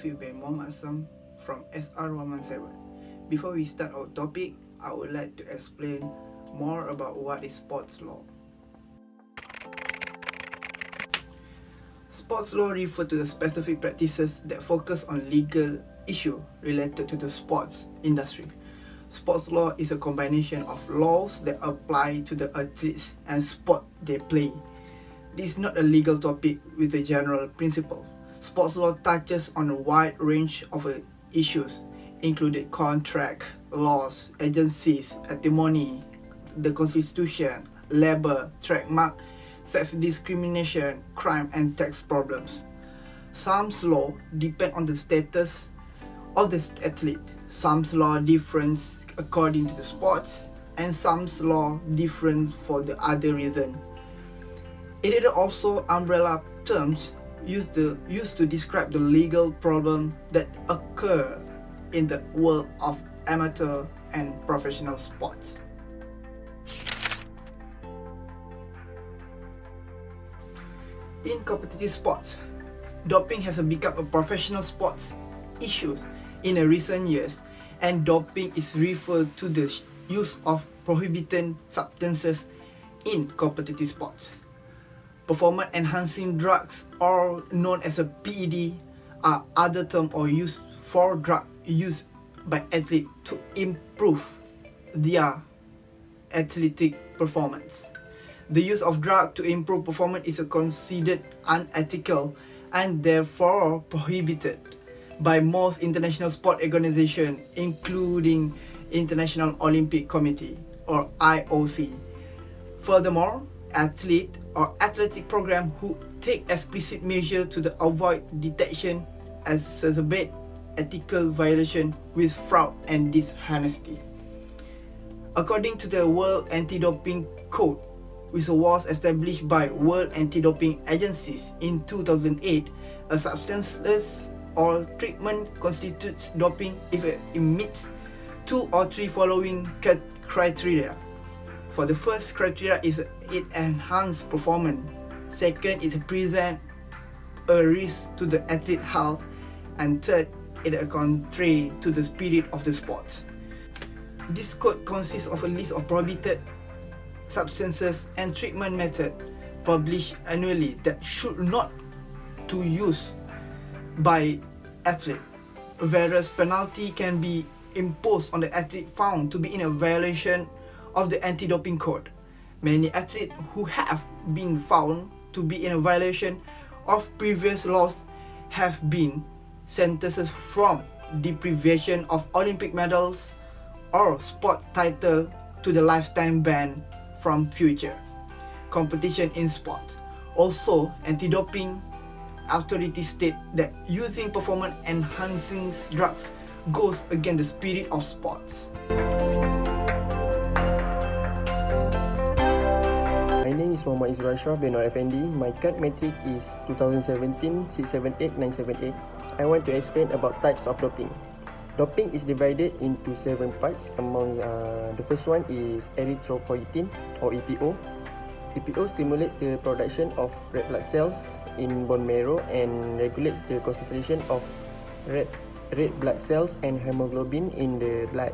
Lutfi bin Muhammad from SR117. Before we start our topic, I would like to explain more about what is sports law. Sports law refer to the specific practices that focus on legal issues related to the sports industry. Sports law is a combination of laws that apply to the athletes and sport they play. This is not a legal topic with a general principle. Sports law touches on a wide range of issues, including contract, laws, agencies, antimony, the constitution, labor, trademark, sex discrimination, crime and tax problems. Some law depend on the status of the athlete. Some law difference according to the sports, and some law different for the other reason. It is also umbrella terms used to describe the legal problem that occur in the world of amateur and professional sports. In competitive sports, doping has become a professional sports issue in recent years, and doping is referred to the use of prohibited substances in competitive sports. Performance enhancing drugs, or known as a PED, are other terms or used for drug use by athletes to improve their athletic performance. The use of drugs to improve performance is considered unethical and therefore prohibited by most international sport organizations, including International Olympic Committee or IOC. Furthermore, athletes or athletic programs who take explicit measures to avoid detection exacerbate ethical violation with fraud and dishonesty. According to the World Anti-Doping Code, which was established by World Anti-Doping Agencies in 2008, a substance or treatment constitutes doping if it meets 2 or 3 following criteria. For the first criteria is it enhances performance. Second, it presents a risk to the athlete health. And third, it is contrary to the spirit of the sports. This code consists of a list of prohibited substances and treatment methods published annually that should not to use by athlete. Various penalty can be imposed on the athlete found to be in a violation of the anti-doping code. Many athletes who have been found to be in a violation of previous laws have been sentenced from deprivation of Olympic medals or sport title to the lifetime ban from future competition in sport. Also, anti-doping authorities state that using performance enhancing drugs goes against the spirit of sports. My name is Mohd Ashraf bin Effendy. My card metric is 2017 678 978. I want to explain about types of doping. Doping is divided into 7 parts. Among the first one is erythropoietin or EPO. EPO stimulates the production of red blood cells in bone marrow and regulates the concentration of red blood cells and hemoglobin in the blood.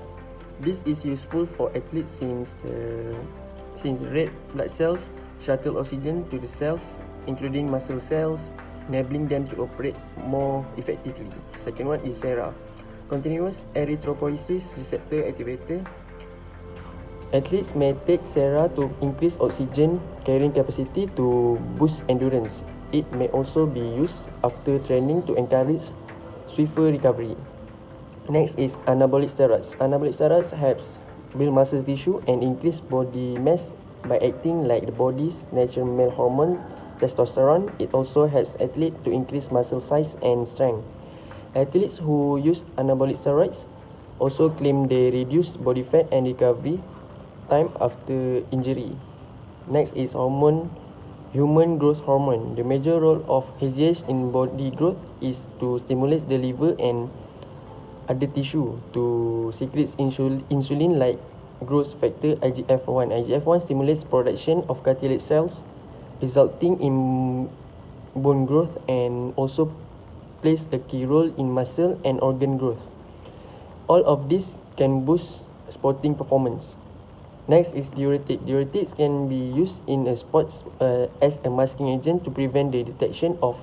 This is useful for athletes since red blood cells shuttle oxygen to the cells, including muscle cells, enabling them to operate more effectively. Second one is SERA, continuous erythropoiesis receptor activator. Athletes may take SERA to increase oxygen carrying capacity to boost endurance. It may also be used after training to encourage swifter recovery. Next is anabolic steroids. Anabolic steroids helps build muscle tissue and increase body mass by acting like the body's natural male hormone, testosterone. It also helps athletes to increase muscle size and strength. Athletes who use anabolic steroids also claim they reduce body fat and recovery time after injury. Next is human growth hormone. The major role of HGH in body growth is to stimulate the liver and other tissue to secrete insulin like growth factor IGF-1. IGF-1 stimulates production of cartilage cells, resulting in bone growth and also plays a key role in muscle and organ growth. All of this can boost sporting performance. Next is diuretic. Diuretics can be used in a sports as a masking agent to prevent the detection of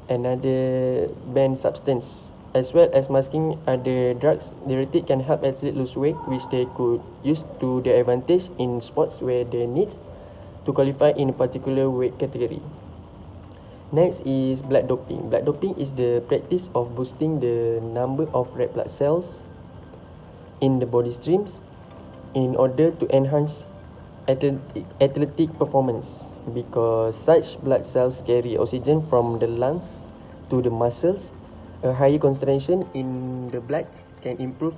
another banned substance. As well as masking other drugs, diuretic can help athletes lose weight, which they could use to their advantage in sports where they need to qualify in a particular weight category. Next is blood doping. Blood doping is the practice of boosting the number of red blood cells in the body streams in order to enhance athletic performance, because such blood cells carry oxygen from the lungs to the muscles. A higher concentration in the blood can improve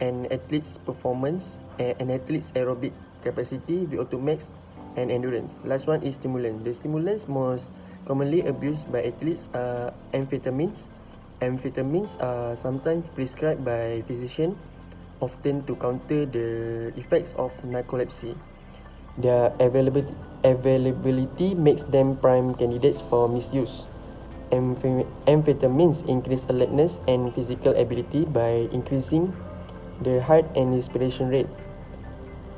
an athlete's performance and an athlete's aerobic capacity, VO2 max, and endurance. Last one is stimulant. The stimulants most commonly abused by athletes are amphetamines. Amphetamines are sometimes prescribed by physicians, often to counter the effects of narcolepsy. Their availability makes them prime candidates for misuse. Amphetamines increase alertness and physical ability by increasing the heart and respiration rate,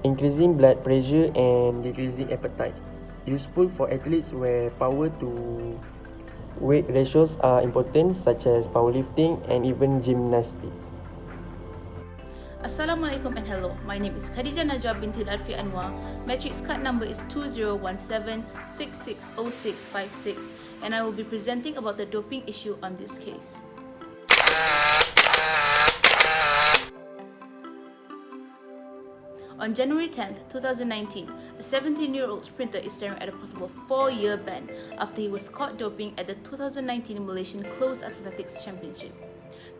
increasing blood pressure and decreasing appetite. Useful for athletes where power to weight ratios are important, such as powerlifting and even gymnastics. Assalamualaikum and hello. My name is Khadijah Najwa Binti Latfy Anuar. Matrix card number is 2017660656, and I will be presenting about the doping issue on this case. On January 10, 2019, a 17-year-old sprinter is staring at a possible 4-year ban after he was caught doping at the 2019 Malaysian Closed Athletics Championship.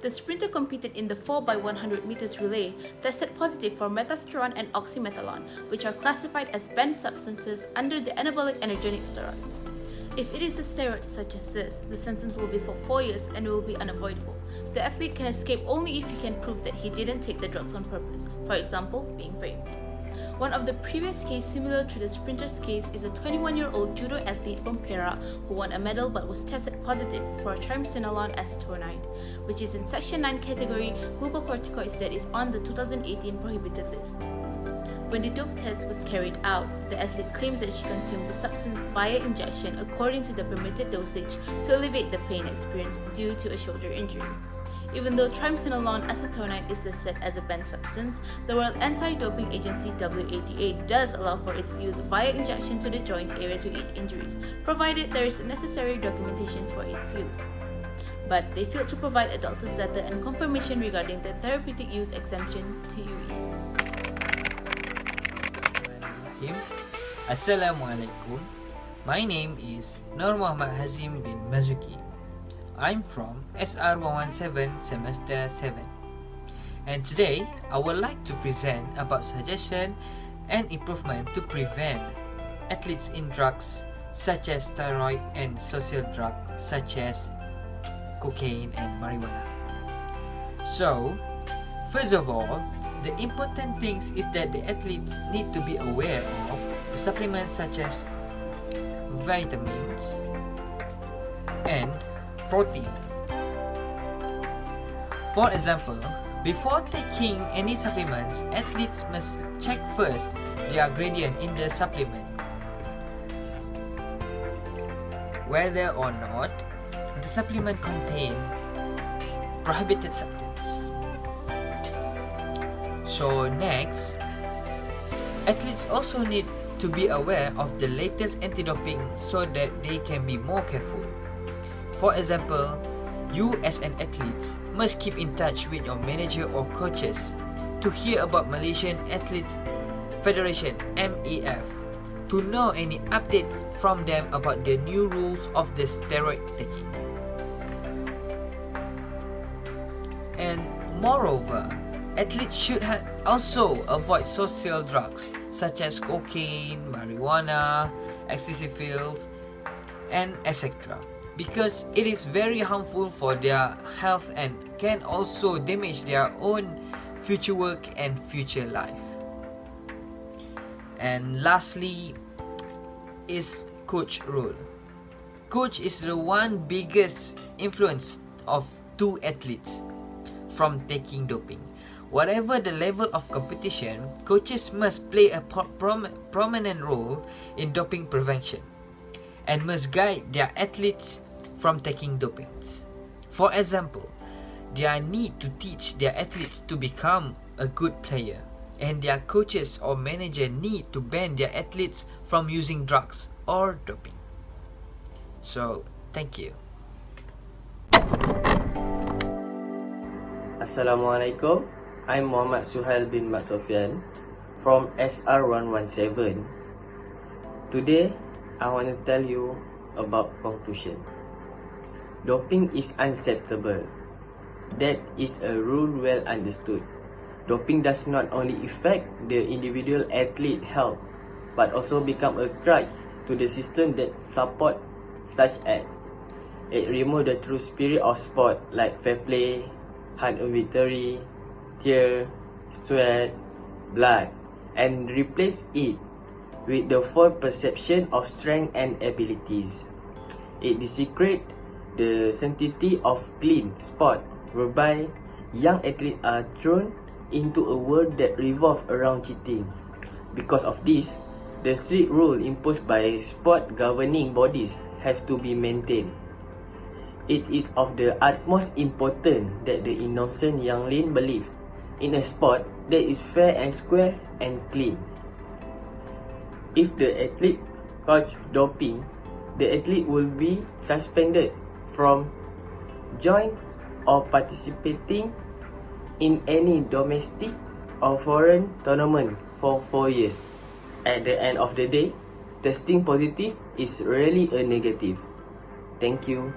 The sprinter competed in the 4x100 meters relay, tested positive for metasteron and oxymetholone, which are classified as banned substances under the anabolic androgenic steroids. If it is a steroid such as this, the sentence will be for 4 years and will be unavoidable. The athlete can escape only if he can prove that he didn't take the drugs on purpose, for example, being framed. One of the previous cases similar to the sprinter's case is a 21-year-old judo athlete from Perak who won a medal but was tested positive for triamcinolone acetonide, which is in Section 9 category glucocorticoids that is on the 2018 prohibited list. When the dope test was carried out, the athlete claims that she consumed the substance via injection according to the permitted dosage to alleviate the pain experienced due to a shoulder injury. Even though triamcinolone acetonide is listed as a banned substance, the World Anti-Doping Agency WADA does allow for its use via injection to the joint area to aid injuries, provided there is necessary documentation for its use. But they failed to provide a doctor's letter and confirmation regarding the therapeutic use exemption to UE. Assalamualaikum. My name is Nur Muhammad Hazim bin Mazuki. I'm from SR117 Semester 7. And today, I would like to present about suggestion and improvement to prevent athletes in drugs such as steroid and social drugs such as cocaine and marijuana. So, first of all, the important things is that the athletes need to be aware of the supplements such as vitamins and protein. For example, before taking any supplements, athletes must check first their ingredient in the supplement, whether or not the supplement contain prohibited substance. So next, athletes also need to be aware of the latest anti-doping so that they can be more careful. For example, you as an athlete must keep in touch with your manager or coaches to hear about Malaysian Athletes Federation (MAF) to know any updates from them about the new rules of the steroid taking. And moreover, athletes should also avoid social drugs such as cocaine, marijuana, ecstasy pills, and etc. because it is very harmful for their health and can also damage their own future work and future life. And lastly is coach role. Coach is the one biggest influence of 2 athletes from taking doping. Whatever the level of competition, coaches must play a prominent role in doping prevention and must guide their athletes from taking dopings. For example, they need to teach their athletes to become a good player, and their coaches or manager need to ban their athletes from using drugs or doping. So, thank you. Assalamualaikum. I'm Muhammad Suhail bin Sofian from SR117. Today, I want to tell you about conclusion. Doping is unacceptable. That is a rule well understood. Doping does not only affect the individual athlete health, but also become a crutch to the system that support such act. It removes the true spirit of sport like fair play, hunt a victory, tear, sweat, blood, and replace it with the false perception of strength and abilities. It desecrates the sanctity of clean sport, whereby young athletes are thrown into a world that revolves around cheating. Because of this, the strict rule imposed by sport governing bodies have to be maintained. It is of the utmost importance that the innocent youngling believe in a sport that is fair and square and clean. If the athlete catch doping, the athlete will be suspended from join or participating in any domestic or foreign tournament for 4 years. At the end of the day, testing positive is really a negative. Thank you.